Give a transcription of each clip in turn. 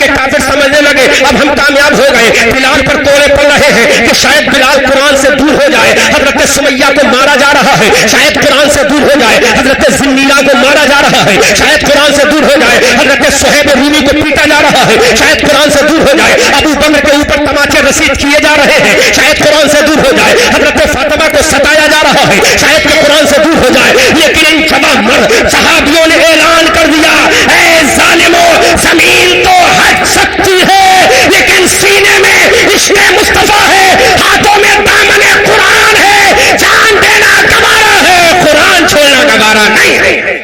کے کافر سمجھنے لگے اب ہم کامیاب ہو گئے. بلال پر کوڑے پڑ رہے ہیں کہ شاید بلال قرآن سے دور ہو جائے. حضرت سمیہ کو مارا جا رہا ہے, شاید قرآن سے دور ہو جائے. حضرت زنیلا کو مارا جا رہا ہے, شاید قرآن سے دور ہو جائے. حضرت صہیب رومی کو پیٹا جا رہا ہے, شاید قرآن سے دور ہو جائے. ابو بکر کے اوپر تماچے رسید کیے جا رہے ہیں, شاید قرآن سے دور ہو جائے. حضرت فاطمہ کو ستایا جا رہا ہے, شاید کہ قرآن سے دور ہو جائے. لیکن ان تمام صحابیوں نے اعلان کر دیا, اے ظالموں, زمین تو ہٹ سکتی ہے لیکن سینے میں عشق مصطفیٰ ہے, ہاتھوں میں دامن قرآن ہے, جان دینا گوارا ہے, قرآن چھوڑنا گوارا نہیں ہے.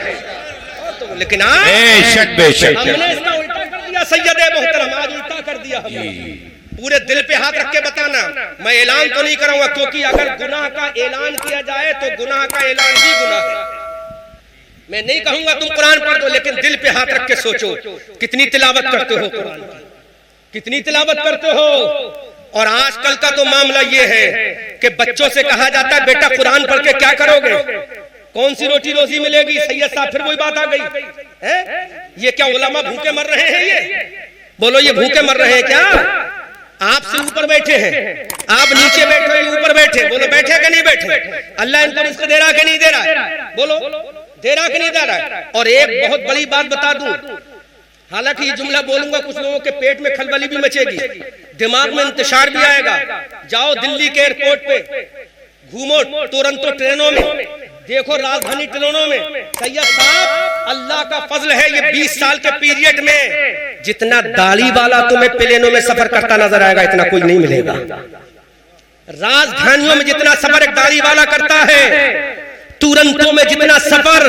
لیکن بے شک بے شک ہم نے اس کا الٹا کر دیا. سید محترم آج الٹا کر دیا ہم نے. پورے دل پہ ہاتھ رکھ کے بتانا, میں اعلان تو نہیں کروں گا کیونکہ اگر گناہ کا اعلان کیا جائے تو گناہ کا اعلان بھی گناہ ہے. میں نہیں کہوں گا تم قرآن پڑھ دو, لیکن دل پہ ہاتھ رکھ کے سوچو کتنی تلاوت کرتے ہو قرآن, کتنی تلاوت کرتے ہو. اور آج کل کا تو معاملہ یہ ہے کہ بچوں سے کہا جاتا ہے بیٹا قرآن پڑھ کے کیا کرو گے, کون سی روٹی روزی ملے گی. سید صاحب پھر وہی بات آ گئی, یہ کیا علماء بھوکے مر رہے ہیں؟ یہ بولو یہ بھوکے مر رہے ہیں کیا؟ آپ سے اوپر بیٹھے ہیں, آپ نیچے بیٹھے ہیں, اوپر بیٹھے, بولو بیٹھے کہ نہیں بیٹھے؟ اللہ ان کو رزق دے رہا کہ نہیں دے رہا؟ بولو دے رہا کہ نہیں دے رہا؟ اور ایک بہت بڑی بات بتا دوں, حالانکہ یہ جملہ بولوں گا کچھ لوگوں کے پیٹ میں کھلبلی بھی مچے گی, دماغ میں انتشار بھی آئے گا. جاؤ دلی کے ایئرپورٹ پہ گھومو, تورنتو ٹرینوں میں دیکھو, راجدھانی ٹرینوں میں. سید صاحب اللہ کا فضل ہے, یہ 20 سال کے پیریڈ میں جتنا داڑھی والا تمہیں پلینوں میں سفر کرتا نظر آئے گا اتنا کوئی نہیں ملے گا. راجدھانیوں میں جتنا سفر ایک داڑھی والا کرتا ہے, تورنتوں میں جتنا سفر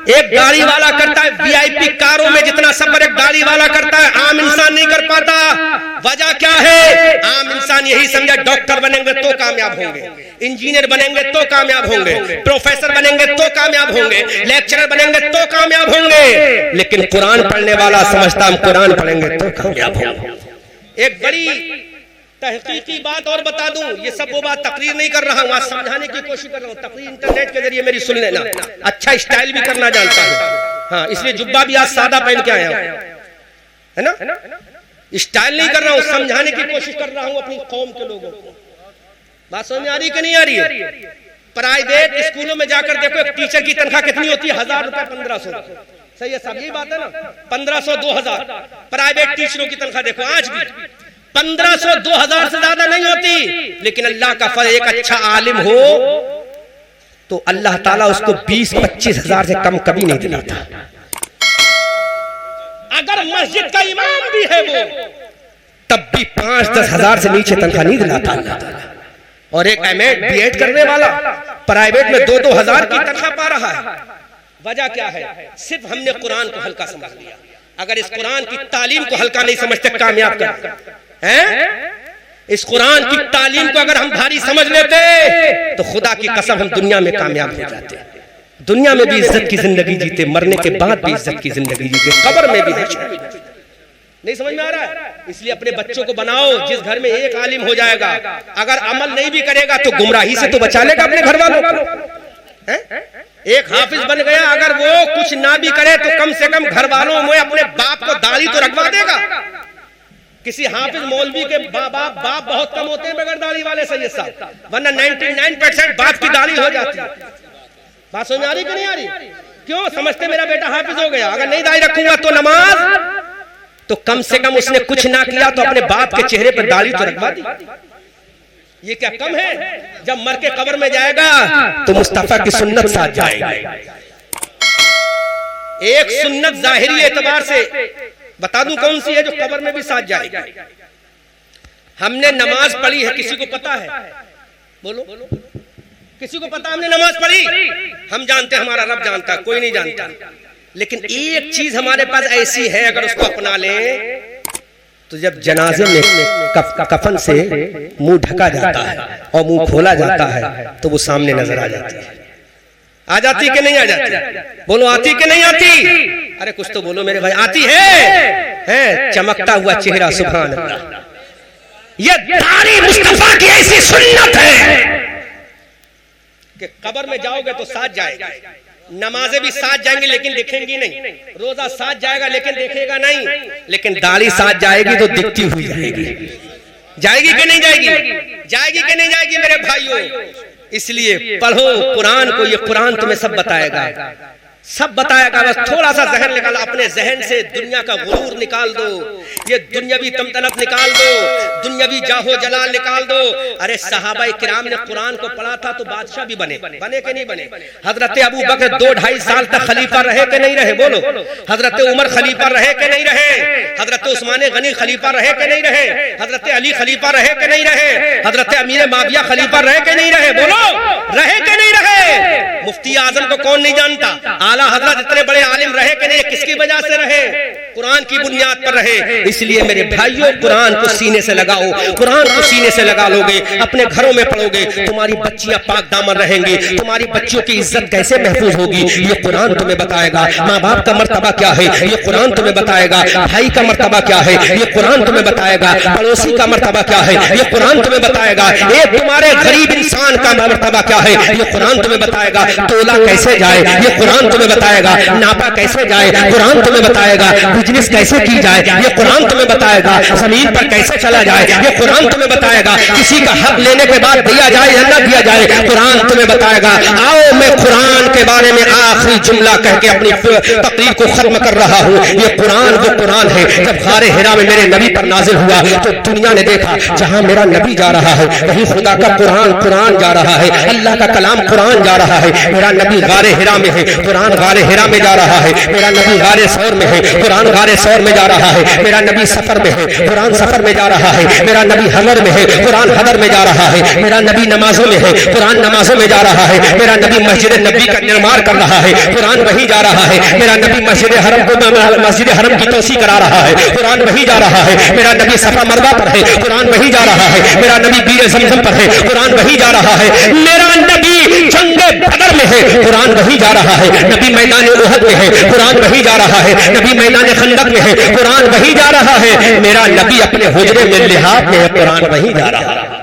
ایک داڑھی والا کرتا ہے, وی آئی پی کاروں میں جتنا سفر ایک داڑھی والا کرتا ہے, عام انسان نہیں کر پاتا. وجہ کیا ہے؟ عام انسان یہی سمجھا ڈاکٹر بنیں گے تو کامیاب ہوں گے, انجینئر بنیں گے تو کامیاب ہوں گے, پروفیسر بنیں گے تو کامیاب ہوں گے, لیکچرر بنیں گے تو کامیاب ہوں گے. لیکن قرآن پڑھنے والا سمجھتا ہم قرآن پڑھیں گے تو کامیاب ہوں گے. ایک بڑی تحقیقی بات اور بتا دوں, یہ سب وہ بات تقریر نہیں کر رہا ہوں, آج سمجھانے کی کوشش کر رہا ہوں. تقریر انٹرنیٹ کے ذریعے میری سن لینا. اچھا اسٹائل بھی کرنا جانتا ہوں, ہاں اس لیے جبہ بھی آج سادہ پہن کے آیا ہوں, ہے نا. اسٹائل نہیں کر رہا ہوں, سمجھانے کی کوشش کر رہا ہوں اپنی قوم کے لوگوں کو. بات سمجھ میں آ رہی کہ نہیں آ رہی ہے؟ پرائیویٹ اسکولوں میں جا کر دیکھو ایک ٹیچر کی تنخواہ کتنی ہوتی ہے, 1000 روپے 1500. صحیح ہے صاحب, یہی بات ہے نا, 1500 2000. پرائیویٹ ٹیچروں کی تنخواہ دیکھو آج بھی 1500 2000 سے زیادہ نہیں ہوتی. لیکن اللہ کا فضل, ایک اچھا عالم ہو تو اللہ تعالیٰ اس کو 20-25 ہزار سے کم کبھی نہیں دلاتا. اگر مسجد کا امام بھی ہے وہ تب بھی 5-10 ہزار سے نیچے تنخواہ نہیں دلاتا اللہ تعالیٰ. اور ایک ایم ایڈ بی ایڈ کرنے والا پرائیویٹ میں 2-2 ہزار کی تنخواہ پا رہا ہے. وجہ کیا ہے؟ صرف ہم نے قرآن کو ہلکا سمجھ لیا. اگر اس قرآن کی تعلیم کو ہلکا نہیں سمجھتے کامیاب کرتے ہیں, اس قرآن کی تعلیم کو اگر ہم بھاری سمجھ لیتے تو خدا کی قسم ہم دنیا میں کامیاب ہو جاتے. دنیا میں بھی عزت کی زندگی جیتے, مرنے کے بعد بھی عزت کی زندگی جیتے, قبر میں بھی. نہیں سمجھ میں آ رہا ہے؟ اس لیے اپنے بچوں کو بناؤ جس گھر میں ایک عالم ہو جائے گا, اگر عمل نہیں بھی کرے گا تو گمراہی سے تو بچا لے گا اپنے گھر والوں کو. ایک حافظ بن گیا, اگر وہ کچھ نہ بھی کرے تو کم سے کم گھر والوں میں اپنے باپ کو داڑھی تو رکھوا دے گا. کسی حافظ مولوی کے باپ بہت کم ہوتے ہیں بغیر داڑھی والے سید صاحب, ورنہ 99% باپ کی داڑھی ہو جاتی ہے. بات سمجھ میں آ رہی کہ نہیں آ رہی؟ کیوں سمجھتے میرا بیٹا حافظ ہو گیا, اگر نہیں داڑھی رکھوں گا تو نماز, تو کم سے کم اس نے کچھ نہ کیا تو اپنے باپ کے چہرے پر داڑھی تو رکھوا دی. یہ کیا کم ہے؟ جب مر کے قبر میں جائے گا تو مصطفیٰ کی سنت ساتھ جائے گی. ایک سنت ظاہری اعتبار سے بتا دوں کون سی ہے جو قبر میں بھی ساتھ جائے گی. ہم نے نماز پڑھی ہے, کسی کو پتا ہے؟ بولو کسی کو پتا ہم نے نماز پڑھی؟ ہم جانتے ہیں, ہمارا رب جانتا, کوئی نہیں جانتا. لیکن ایک چیز ہمارے پاس ایسی ہے, اگر اس کو اپنا لیں تو جب جنازے میں کفن سے منہ ڈھکا جاتا ہے اور منہ کھولا جاتا ہے تو وہ سامنے نظر آ جاتی ہے. آ جاتی کہ نہیں آ جاتی؟ بولو آتی کہ نہیں آتی؟ ارے کچھ تو بولو میرے بھائی, آتی ہے. چمکتا ہوا چہرہ, سبحان اللہ. یہ داڑھی مصطفیٰ کی ایسی سنت ہے کہ قبر میں جاؤ گے تو ساتھ جائے گا. نمازیں بھی ساتھ جائیں گے لیکن دیکھیں گی نہیں، روزہ ساتھ جائے گا لیکن دیکھے گا نہیں، لیکن داڑھی ساتھ جائے گی تو دکھتی ہوئی جائے گی. جائے گی کہ نہیں جائے گی؟ جائے گی کہ نہیں جائے گی میرے بھائیوں؟ اس لیے پڑھو قرآن کو، یہ قرآن تمہیں سب بتائے گا، سب بتائے گا. بس تھوڑا سا ذہن نکالا، اپنے ذہن سے دنیا کا غرور نکال دو، یہ دنیاوی تمتنت نکال دو، دنیاوی جاہو جلال نکال دو. ارے صحابہ کرام نے قرآن کو پڑھا تھا تو بادشاہ بھی بنے کہ نہیں بنے؟ حضرت ابو بکر 2-2.5 سال تک خلیفہ رہے کہ نہیں رہے؟ بولو. حضرت عمر خلیفہ رہے کہ نہیں رہے؟ حضرت عثمان غنی خلیفہ رہے کہ نہیں رہے؟ حضرت علی خلیفہ رہے کہ نہیں رہے؟ حضرت امیر معاویہ خلیفہ رہے کہ نہیں رہے؟ بولو رہے کہ نہیں رہے؟ مفتی اعظم کو کون نہیں جانتا؟ اعلیٰ حضرت اتنے بڑے عالم رہے کہ نہیں؟ کس کی وجہ سے رہے؟ قرآن کی بنیاد پر رہے. اس لیے میرے بھائیوں قرآن کو سینے سے لگاؤ. قرآن کو سینے سے لگا لو گے، اپنے گھروں میں پڑھو گے، تمہاری بچیاں پاک دامن رہیں گی. تمہاری بچیوں کی عزت کیسے محفوظ ہوگی یہ قرآن تمہیں بتائے گا. ماں باپ کا مرتبہ کیا ہے یہ قرآن تمہیں بتائے گا. بھائی کا مرتبہ کیا ہے یہ قرآن تمہیں بتائے گا. پڑوسی کا مرتبہ کیا ہے یہ قرآن تمہیں بتائے گا. ایک تمہارے غریب انسان کا مرتبہ کیا ہے یہ قرآن تمہیں بتائے گا. تولا کیسے جائے یہ قرآن تمہیں بتائے گا. ناپا کیسے جائے قرآن تمہیں بتائے گا. بزنس کیسے کی جائے یہ قرآن تمہیں بتائے گا. زمین پر کیسے چلا جائے یہ قرآن تمہیں بتائے گا. کسی کا حق لینے کے بعد دیا جائے یا نہ دیا جائے قرآن تمہیں بتائے گا. آؤ میں قرآن کے بارے میں آخری جملہ کہہ کے اپنی تقریر کو ختم کر رہا ہوں. یہ قرآن وہ قرآن ہے جب غار حرا میں میرے نبی پر نازل ہوا تو دنیا نے دیکھا جہاں میرا نبی جا رہا ہے وہیں خدا کا قرآن جا رہا ہے. اللہ کا کلام قرآن جا رہا ہے. میرا نبی غار حرا میں ہے، قرآن غار حرا میں جا رہا ہے. میرا نبی غار ثور میں ہے، قرآن غار ثور میں جا رہا ہے. میرا نبی سفر میں ہے، قرآن سفر میں جا رہا ہے. میرا نبی حضر میں ہے، قرآن حضر میں جا رہا ہے. میرا نبی نمازوں میں ہے، قرآن نمازوں میں جا رہا ہے. میرا نبی مسجد نبی کا نرمان کر رہا ہے، قرآن وہی جا رہا ہے. میرا نبی مسجد حرم کی توسیع کرا رہا ہے، قرآن وہی جا رہا ہے. میرا نبی صفا مروہ پر ہے، قرآن وہی جا رہا ہے. میرا نبی بیر زمزم پر ہے، قرآن وہی جا رہا ہے. میرا نبی جنگ بدر میں ہے، قرآن وہی جا رہا ہے. نبی میدان احد میں ہے، قرآن وہی جا رہا ہے. نبی میدان خندق میں ہے، قرآن وہی جا رہا ہے. میرا نبی اپنے حجرے میں لحاف میں ہے، قرآن وہی جا رہا ہے.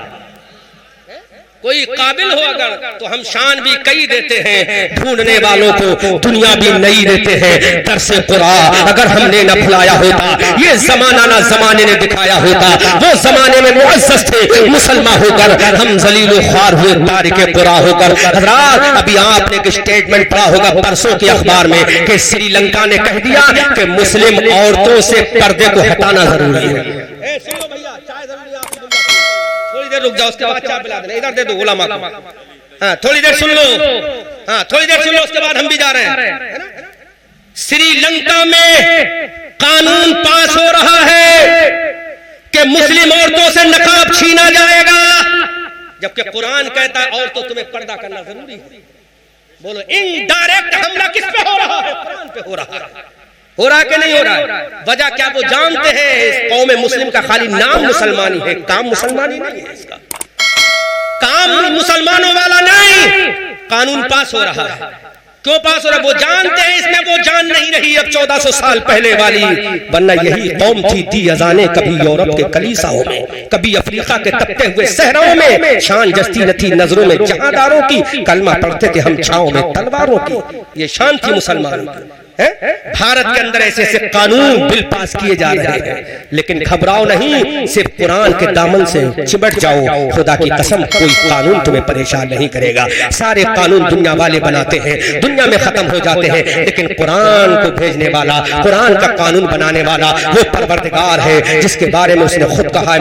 کوئی قابل ہو اگر تو ہم شان بھی کئی دیتے ہیں، ڈھونڈنے والوں کو دنیا بھی نئی دیتے ہیں. درس قرآن اگر ہم نے نہ بھلایا ہوتا، یہ زمانہ نہ زمانے نے دکھایا ہوتا. وہ زمانے میں معزز تھے مسلمان ہو کر، ہم ذلیل و خوار ہوئے تارک قرآن ہو کر. حضرات ابھی آپ نے ایک اسٹیٹمنٹ پڑھا ہوگا پرسوں کے اخبار میں کہ سری لنکا نے کہہ دیا کہ مسلم عورتوں سے پردے کو ہٹانا ضروری ہے. رک جاؤ اس کے بعد چائے پلا دینا. ادھر دے دو علماء کو. ہاں تھوڑی دیر سن لو، ہاں تھوڑی دیر سن لو اس کے بعد ہم بھی جا رہے ہیں. سری لنکا میں قانون پاس ہو رہا ہے کہ مسلم عورتوں سے نقاب چھینا جائے گا، جبکہ قرآن کہتا ہے عورتوں تمہیں پردہ کرنا ضروری ہے. بولو انڈائریکٹ حملہ کس پہ ہو رہا ہے؟ قرآن پہ ہو رہا ہے. ہو رہا کہ نہیں ہو رہا؟ وجہ کیا؟ وہ جانتے ہیں اس قوم مسلم کا خالی نام مسلمانی ہے، کام مسلمانی نہیں ہے. اس کا کام مسلمانوں والا نہیں. قانون پاس ہو رہا ہے. کیوں پاس ہو رہا ہے؟ وہ جانتے ہیں اس میں وہ جان نہیں رہی اب 1400 سال پہلے والی، ورنہ یہی قوم تھی دی ازانے کبھی یورپ کے کلیساؤں میں، کبھی افریقہ کے تپتے ہوئے صحراؤں میں. شان جستی نہ تھی نظروں میں جہانداروں کی، کلمہ پڑھتے تھے ہم چھاؤں میں تلواروں کی. یہ شان تھی مسلمانوں کی. بھارت کے اندر ایسے ایسے قانون بل پاس کیے جا رہے ہیں، لیکن گھبراؤ نہیں، صرف قرآن کے دامن سے چمٹ جاؤ. خدا کی قسم کوئی قانون تمہیں پریشان نہیں کرے گا. سارے قانون دنیا والے بناتے ہیں، دنیا میں ختم ہو جاتے ہیں، لیکن قرآن کو بھیجنے والا، قرآن کا قانون بنانے والا وہ پروردگار ہے جس کے بارے میں اس نے خود کہا ہے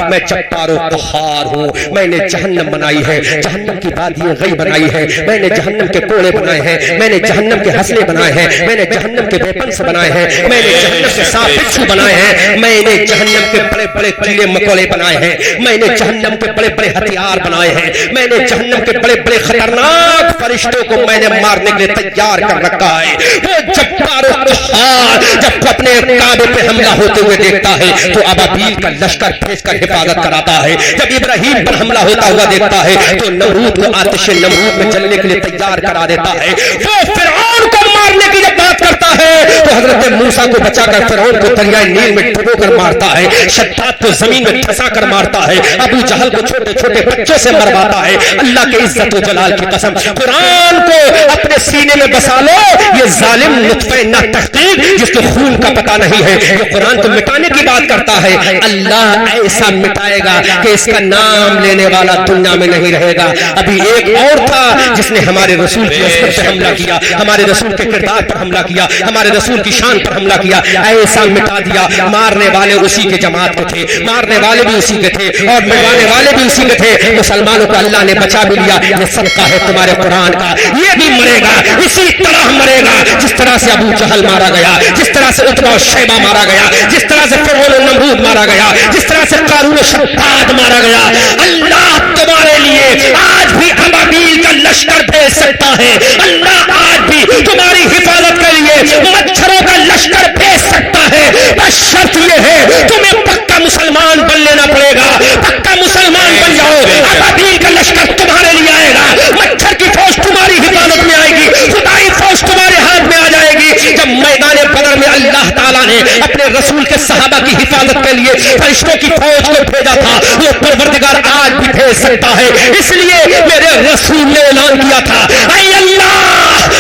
میں جبار و قہار ہوں. میں نے جہنم بنائی ہے، جہنم کی وادیاں غی بنائی ہے. میں نے جہنم کے کوڑے بنائے ہیں، میں نے جہنم کے ہنسلے بنائے ہیں، میں نے جہنم کے ویپنس بنائے ہیں، میں نے جہنم کے سانپ بچھو بنائے ہیں، میں نے جہنم کے بڑے بڑے کیڑے مکوڑے بنائے ہیں، میں نے جہنم کے بڑے بڑے ہتھیار بنائے ہیں، میں نے جہنم کے بڑے بڑے خطرناک فرشتوں کو میں نے مارنے کے لیے تیار کر رکھا ہے. وہ جبار و قہار جب اپنے کعبے پہ حملہ ہوتے ہوئے دیکھتا ہے تو ابابیل کا لشکر بھیج کر حفاظت کراتا ہے. جب ابراہیم پر حملہ ہوتا ہوا دیکھتا ہے تو نمرود کو آتش نمرود میں جلنے کے لیے تیار کرا دیتا ہے. وہ فرعون کو مارنے کی جب بات کرتا ہے تو حضرت موسیٰ کو بچا کر فرعون کو دریائے نیل میں ڈبو کر مارتا ہے, شداد کو زمین میں دھسا کر مارتا ہے, ابو جہل کو چھوٹے چھوٹے بچوں سے مرواتا ہے. اللہ کے عزت و جلال کی قسم, قرآن کو اپنے سینے میں بسا لو. یہ ظالم نطفہ نہ تحقیق جس کے خون کا پتہ نہیں ہے, یہ قرآن کو مٹانے کی بات کرتا ہے. اللہ ایسا مٹائے گا کہ اس کا نام لینے والا دنیا میں نہیں رہے گا. ابھی ایک اور تھا جس نے ہمارے رسول کی عظمت پر حملہ کیا, ہمارے رسول کے کردار پر حملہ کیا, ہمارے رسول کی شان پر حملہ کیا, ایسا مٹا دیا. مارنے والے اسی کے جماعت کے تھے, مارنے والے بھی اسی کے تھے, اور مروانے والے بھی اسی کے تھے. مسلمانوں کو اللہ نے بچا بھی لیا. یہ صدقہ ہے تمہارے قرآن کا. یہ بھی مرے گا, اسی طرح مرے گا جس طرح سے ابو جہل مارا گیا, جس طرح سے عتبہ و شیبہ مارا گیا, جس طرح سے فرعون و نمرود مارا گیا, جس طرح سے قارون و شداد مارا گیا. اللہ تمہارے لیے آج بھی ابابیل کا لشکر بھیج سکتا ہے. اللہ آج بھی تمہاری حفاظت کے لیے مچھروں کا لشکر بھیج سکتا ہے. بس شرط یہ ہے تمہیں پکا مسلمان بن لینا پڑے گا. پکا مسلمان بن جاؤ, ابابیل کا لشکر تمہارے لیے آئے گا, مچھر کی فوج تمہاری حفاظت میں آئے گی, خدائی فوج تمہارے ہاتھ میں آ جائے گی. جب میدان بدر میں اللہ تعالیٰ نے اپنے رسول کے صحابہ کی حفاظت کے لیے فرشتوں کی فوج کو بھیجا تھا, وہ پروردگار آج بھی بھیج سکتا ہے. اس لیے میرے رسول نے اعلان کیا تھا, اے اللہ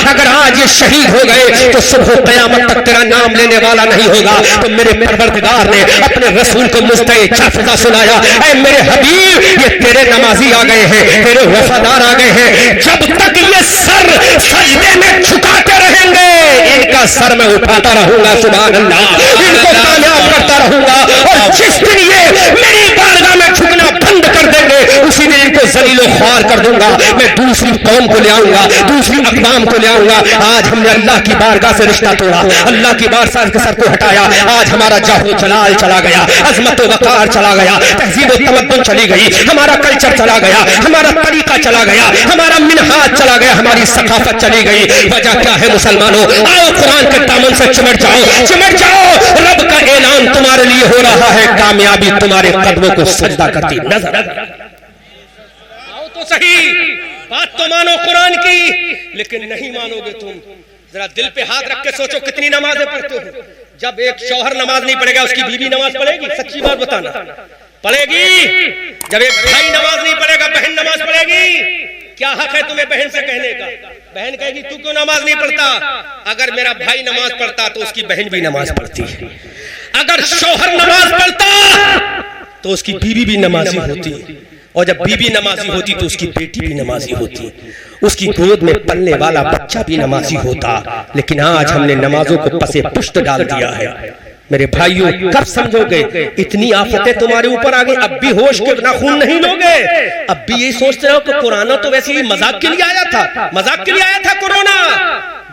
اگر آج یہ شہید ہو گئے تو صبح قیامت تک تیرا نام لینے والا نہیں ہوگا. تو میرے پروردگار نے اپنے رسول کو مستعد حافظہ سنایا, اے میرے حبیب یہ تیرے نمازی آ گئے ہیں, تیرے وفادار آ گئے ہیں. جب تک یہ سر سجدے میں جھکاتے رہیں گے ان کا سر میں اٹھاتا رہوں گا. سبحان اللہ, ان کو کامیاب کرتا رہوں گا. اور جس دن یہ میری بارگاہ میں جھکنا بند کر دیں گے اسی دن ان کو ذلیل و خوار کر دوں گا. میں دوسری قوم کو لے آؤں گا, دوسری اقوام کو لے آؤں گا. آج ہم نے اللہ کی بارگاہ سے رشتہ توڑا, اللہ کی بارگاہ کے سر کو ہٹایا. آج ہمارا جاہ و جلال چلا گیا, عظمت و وقار چلا گیا, تہذیب و تمدن چلی گئی, ہمارا کلچر چلا گیا, ہمارا طریقہ چلا گیا, ہمارا منہاج چلا گیا, ہماری ثقافت چلی گئی. وجہ کیا ہے مسلمانوں؟ آؤ قرآن کے دامن سے چمٹ جاؤ, چمٹ جاؤ. رب کا اعلان تمہارے لیے ہو رہا ہے, کامیابی تمہارے قدموں کو سجدہ کرتی نظر. آؤ تو صحیح, بات تو مانو قرآن کی, لیکن نہیں مانو گے تم. ذرا دل پہ ہاتھ رکھ کے سوچو کتنی نمازیں پڑھتے ہو. جب ایک شوہر نماز نہیں پڑھے گا اس کی بیوی نماز پڑھے گی؟ سچی بات بتانا, پڑھے گی. جب ایک بھائی نماز نہیں پڑھے گا بہن نماز پڑھے گی. کیا حق ہے تمہیں بہن سے کہنے کا؟ بہن کہے گی تو کیوں نماز نہیں پڑھتا؟ اگر میرا بھائی نماز پڑھتا تو اس کی بہن بھی نماز پڑھتی. اگر شوہر نماز پڑھتا تو اس کی بیوی بھی نمازی ہوتی, اور جب بیوی نمازی ہوتی تو اس کی بیٹی بھی نمازی ہوتی, اس کی گود میں پلنے والا بچہ بھی نمازی ہوتا. لیکن آج ہم نے نمازوں کو پسے پشت ڈال دیا ہے. میرے بھائیوں کب سمجھو گے اتنی آفتیں تمہارے اوپر آ گئی؟ اب بھی ہوش کے ناخون نہیں لوگے. اب بھی یہی سوچتے ہو کہ کورونا تو ویسے ہی مذاق کے لیے آیا تھا. مذاق کے لیے آیا تھا کورونا,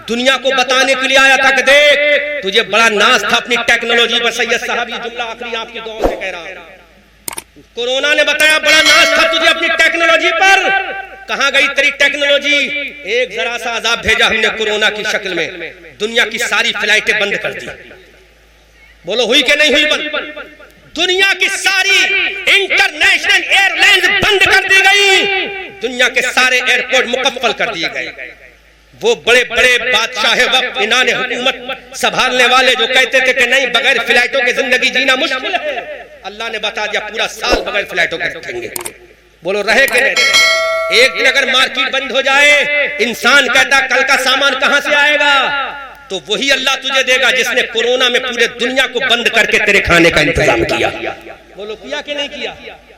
دنیا کو بتانے کے لیے آیا تھا کہ دیکھ تجھے بڑا ناز تھا اپنی ٹیکنالوجی پر. سید صاحب یہ جملہ آخری آپ کی دعاؤں سے کہہ رہا ہوں, کورونا نے بتایا بڑا ناز تھا تجھے اپنی ٹیکنالوجی پر. کہاں گئی تیری ٹیکنالوجی؟ ایک ذرا سا عذاب بھیجا ہم نے کورونا کی شکل میں, دنیا کی ساری فلائٹیں بند کر دی. بولو ہوئی کہ نہیں ہوئی بند؟ دنیا کی ساری انٹرنیشنل ایئر لائنز بند کر دی گئی, دنیا کے سارے ایئرپورٹ مقفل کر دیے گئے. وہ بڑے بڑے بادشاہ وقت انہوں نے حکومت سنبھالنے والے جو کہتے تھے کہ نہیں بغیر فلائٹوں کے زندگی جینا مشکل ہے, اللہ نے بتا دیا پورا سال بغیر فلائٹوں کے رکھیں گے. بولو رہے کہ نہیں رہے؟ ایک دن اگر مارکیٹ بند ہو جائے, انسان کہتا کل کا سامان کہاں سے آئے گا, تو وہی اللہ تجھے دے گا جس نے کورونا میں پورے دنیا کو بند کر کے تیرے کھانے کا انتظام کیا. بولو کیا کہ نہیں کیا؟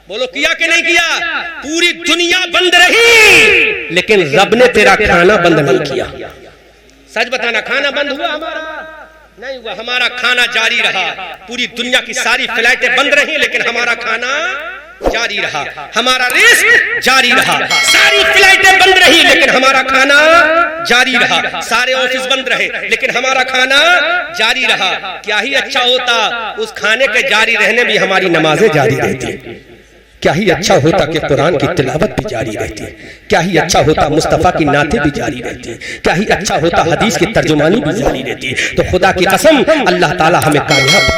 بولو کیا کہ نہیں کیا؟ پوری دنیا بند رہی لیکن رب نے تیرا کھانا بند نہیں کیا. سچ بتانا, کھانا بند ہوا ہمارا؟ نہیں ہوا, ہمارا کھانا جاری رہا. پوری دنیا کی ساری فلائٹیں بند رہی لیکن ہمارا کھانا جاری رہا, ہمارا رزق جاری رہا. ساری فلائٹیں بند رہی لیکن ہمارا کھانا جاری رہا. سارے آفس بند رہے لیکن ہمارا کھانا جاری رہا. کیا ہی اچھا ہوتا اس کھانے کے جاری رہنے بھی ہماری نمازیں جاری رہتی. کیا ہی اچھا ہوتا کہ قرآن کی تلاوت بھی جاری رہتی. کیا ہی اچھا ہوتا مصطفیٰ کی نعتیں بھی جاری رہتی. کیا ہی اچھا ہوتا حدیث کی ترجمانی بھی جاری رہتی. تو خدا کی قسم اللہ تعالی ہمیں کامیاب.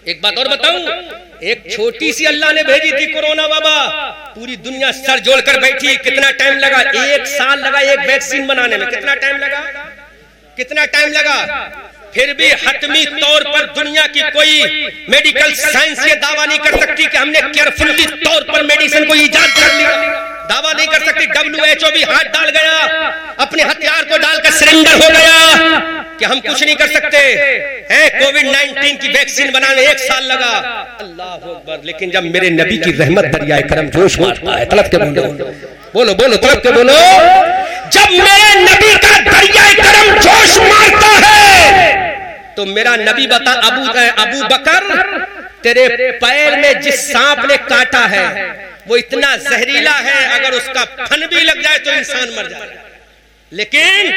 ایک بات اور بتاؤں, ایک چھوٹی سی اللہ نے بھیجی تھی کورونا وبا, پوری دنیا سر جوڑ کر بیٹھی. کتنا ٹائم لگا؟ 1 سال لگا ایک ویکسین بنانے میں. کتنا ٹائم لگا؟ کتنا ٹائم لگا؟ پھر بھی حتمی طور پر دنیا کی کوئی میڈیکل سائنس یہ دعویٰ نہیں کر سکتی کہ ہم نے کیئرفلی طور پر میڈیسن کو ایجاد کر لیا. دعویٰ نہیں کر سکتی. WHO بھی ہاتھ ڈال گیا, اپنے ہتھیار کو ڈال کر سرنڈر ہو گیا کہ ہم کچھ نہیں کر سکتے. کووڈ-19 کی ویکسین بنانے 1 سال لگا. اللہ اکبر. لیکن جب میرے نبی کی رحمت دریائے کرم جوش مارتا ہے, طلب کے بولو بولو طلب کے بولو, جب میرے نبی کا دریائے کرم جوش مارتا ہے تو میرا نبی بتا ابو بکر, تیرے پیر میں جس سانپ نے کاٹا ہے وہ اتنا زہریلا ہے, اگر اس کا پھن بھی لگ جائے تو انسان مر جائے, لیکن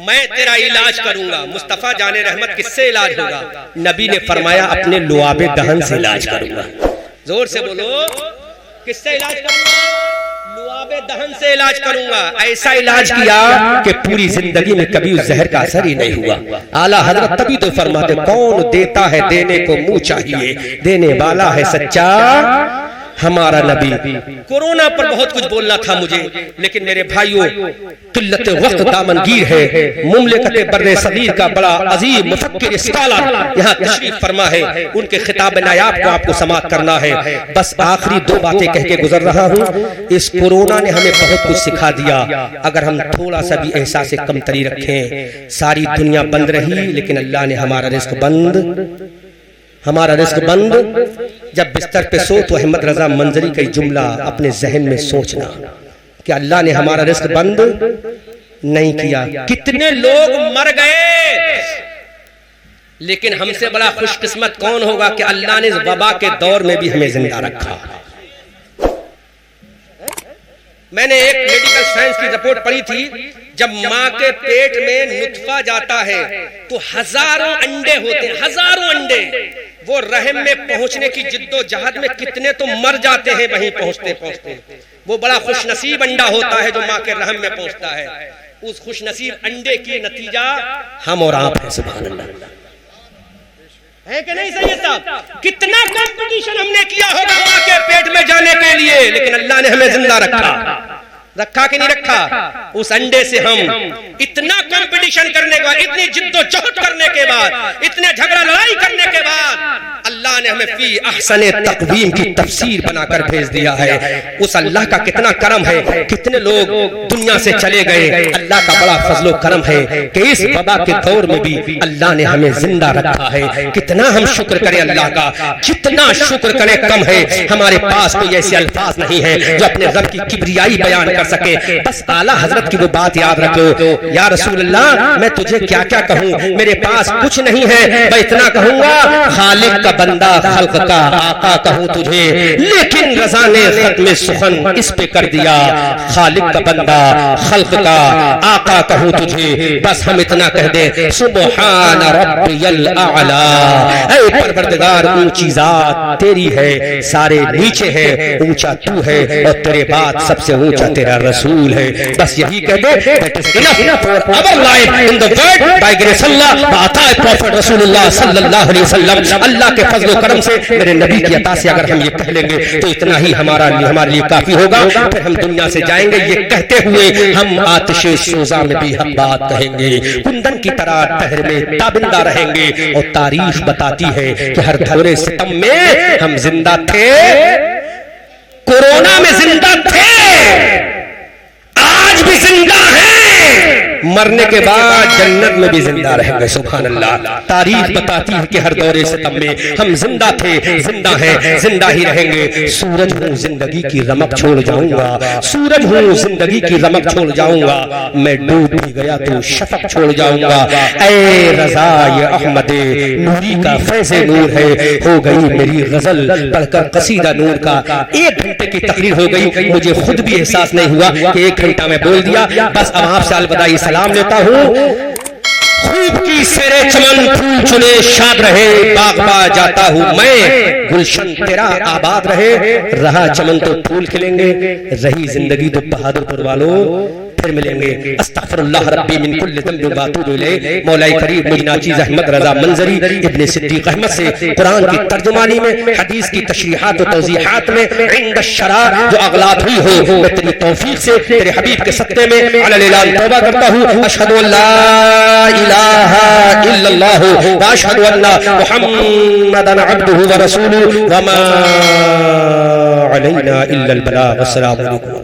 میں تیرا علاج کروں گا. مصطفیٰ جان رحمت کس سے علاج ہوگا؟ نبی نے فرمایا اپنے لعاب دہن سے علاج کروں گا. زور سے بولو, کس سے علاج کروں گا؟ لعاب دہن سے علاج کروں گا. ایسا علاج کیا کہ پوری زندگی میں کبھی اس زہر کا اثر ہی نہیں ہوا. اعلیٰ حضرت تبھی تو فرماتے کون دیتا ہے دینے کو منہ چاہیے, دینے والا ہے سچا ہمارا نبی. کورونا پر بہت کچھ بولنا تھا مجھے, لیکن میرے بھائیوں قلت وقت دامنگیر ہے. مملکت بر صغیر کا بڑا عظیم مفکر اسکالر یہاں تشریف فرما ہے, ان کے خطاب نایاب کو آپ کو سماعت کرنا ہے. بس آخری 2 باتیں کہہ کے گزر رہا ہوں. اس کورونا نے ہمیں بہت کچھ سکھا دیا. اگر ہم تھوڑا سا بھی احساس کمتری رکھیں, ساری دنیا بند رہی لیکن اللہ نے ہمارا رزق بند. جب بستر پہ سو تو احمد رضا منظری کا جملہ اپنے ذہن میں سوچنا کہ اللہ نے ہمارا رزق بند نہیں کیا. کتنے لوگ مر گئے, لیکن ہم سے بڑا خوش قسمت کون ہوگا کہ اللہ نے وبا کے دور میں بھی ہمیں زندہ رکھا. میں نے ایک میڈیکل سائنس کی رپورٹ پڑھی تھی, جب ماں کے پیٹ میں نطفہ جاتا ہے تو ہزاروں انڈے ہوتے ہیں, ہزاروں انڈے. وہ رحم میں پہنچنے کی جد و جہد میں کتنے تو مر جاتے ہیں وہیں پہنچتے. وہ بڑا خوش نصیب انڈا ہوتا ہے جو ماں کے رحم میں پہنچتا ہے. اس خوش نصیب انڈے کی نتیجہ ہم اور آپ ہیں. سبحان اللہ ہے کہ نہیں سید صاحب؟ کتنا کمپٹیشن ہم نے کیا ہوگا ماں کے پیٹ میں جانے کے لیے, لیکن اللہ نے ہمیں زندہ رکھا کہ نہیں رکھا؟ اس انڈے سے ہم اتنا کمپٹیشن کرنے کے بعد, اتنی جد و جہد کرنے کے بعد, اتنے جھگڑا لڑائی کرنے کے بعد اللہ نے ہمیں فی احسن تقویم کی تفسیر بنا کر بھیج دیا ہے. اس اللہ کا کتنا کرم ہے. کتنے لوگ دنیا سے چلے گئے, اللہ کا بڑا فضل و کرم ہے کہ اس وبا کے دور میں بھی اللہ نے ہمیں زندہ رکھا ہے. کتنا ہم شکر کریں اللہ کا, جتنا شکر کریں کم ہے. ہمارے پاس کوئی ایسے الفاظ نہیں ہے جو اپنے رب کی کبریائی بیان کر سکے. بس اعلیٰ حضرت کی وہ بات یاد رکھو, یا رسول اللہ میں تجھے کیا کیا کہوں, میرے پاس کچھ نہیں ہے, میں اتنا کہوں گا خالق کا بندہ خلق کا آقا کہوں تجھے, لیکن رضا نے ختم سخن اس پہ کر دیا. خالق کا بندہ خلق کا آقا کہوں تجھے, بس ہم اتنا کہہ دیں سبحان ربی الاعلی. اے پروردگار اونچی ذات تیری ہے, سارے نیچے ہے, اونچا تو ہے, اور تیرے بعد سب سے اونچا تیرا رسول ہے. بس یہی کہہ دے that is enough for our life in the world by grace Allah بعطاء prophet رسول اللہ صلی اللہ علیہ وسلم. اللہ کے فضل و کرم سے, میرے نبی کی عطا سے اگر ہم یہ کہہ لیں گے تو اتنا ہی ہمارے لیے کافی ہوگا. پھر ہم دنیا سے جائیں گے یہ کہتے ہوئے ہم آتش سوزا میں بھی حق بات کہیں گے, کندن کی طرح تہر میں تابندہ رہیں گے. اور تاریخ بتاتی ہے کہ ہر دورے ستم میں ہم زندہ تھے, کورونا میں زندہ تھے, آج بھی زندہ ہیں, مرنے کے بعد جنت میں بھی زندہ رہیں گے. سبحان اللہ. تاریخ بتاتی ہے کہ ہر دورے ستم میں ہم زندہ تھے, زندہ ہیں, زندہ ہی رہیں گے. سورج ہوں زندگی کی رمق چھوڑ جاؤں گا, سورج ہوں زندگی کی رمق چھوڑ جاؤں گا, میں ڈوب بھی گیا تو شفق چھوڑ جاؤں گا. اے رضا یہ احمد نوری کا فیض نور ہے, ہو گئی میری غزل پڑھ کر قصیدہ نور کا. 1 گھنٹے کی تقریر ہو گئی, مجھے خود بھی احساس نہیں ہوا کہ 1 گھنٹہ میں بول دیا. بس اب آپ سے الوداعی سلام لیتا ہوں. خوب کی سیرے چمن پھول چنے شاد رہے, باغ با جاتا ہوں میں, گلشن تیرا آباد رہے. رہا چمن تو پھول کھلیں گے, رہی زندگی تو بہادر پور والوں پھر ملیں گے. استغفر اللہ ربی من کل ذنب واتوب الیہ. مولا کریم مجھ ناچیز احمد رضا منظری ابن صدیق احمد سے قرآن کی ترجمانی میں، حدیث کی تشریحات و توضیحات میں عند الشرع جو اغلاط ہوئی ہو، میں تیری توفیق سے تیرے حبیب کے صدقے میں علی الاعلان توبہ کرتا ہوں. اشہد ان لا الہ الا اللہ واشہد ان محمدا عبدہ ورسولہ وما علینا الا البلاغ. السلام علیکم.